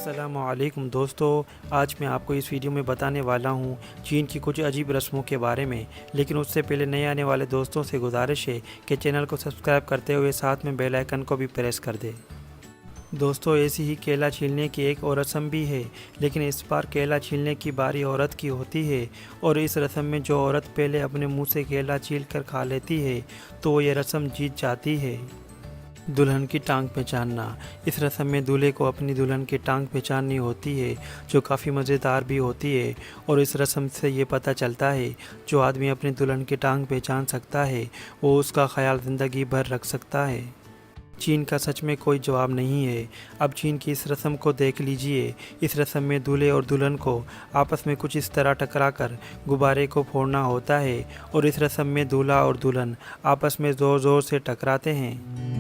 अस्सलामुअलैकुम दोस्तों, आज मैं आपको इस वीडियो में बताने वाला हूँ चीन की कुछ अजीब रस्मों के बारे में। लेकिन उससे पहले नए आने वाले दोस्तों से गुजारिश है कि चैनल को सब्सक्राइब करते हुए साथ में बेल आइकन को भी प्रेस कर दें। दोस्तों, ऐसी ही केला छीलने की एक और रस्म भी है, लेकिन इस बार केला छीलने की बारी औरत की होती है। और इस रस्म में जो औरत पहले अपने मुँह से केला छील कर खा लेती है तो ये रस्म जीत जाती है। दुल्हन की टांग पहचानना। इस रस्म में दूल्हे को अपनी दुल्हन की टांग पहचाननी होती है, जो काफ़ी मज़ेदार भी होती है। और इस रस्म से ये पता चलता है जो आदमी अपनी दुल्हन की टांग पहचान सकता है वो उसका ख्याल ज़िंदगी भर रख सकता है। चीन का सच में कोई जवाब नहीं है। अब चीन की इस रस्म को देख लीजिए। इस रस्म में दूल्हे और दुल्हन को आपस में कुछ इस तरह टकरा कर गुब्बारे को फोड़ना होता है। और इस रस्म में दूल्हा और दुल्हन आपस में ज़ोर ज़ोर से टकराते हैं।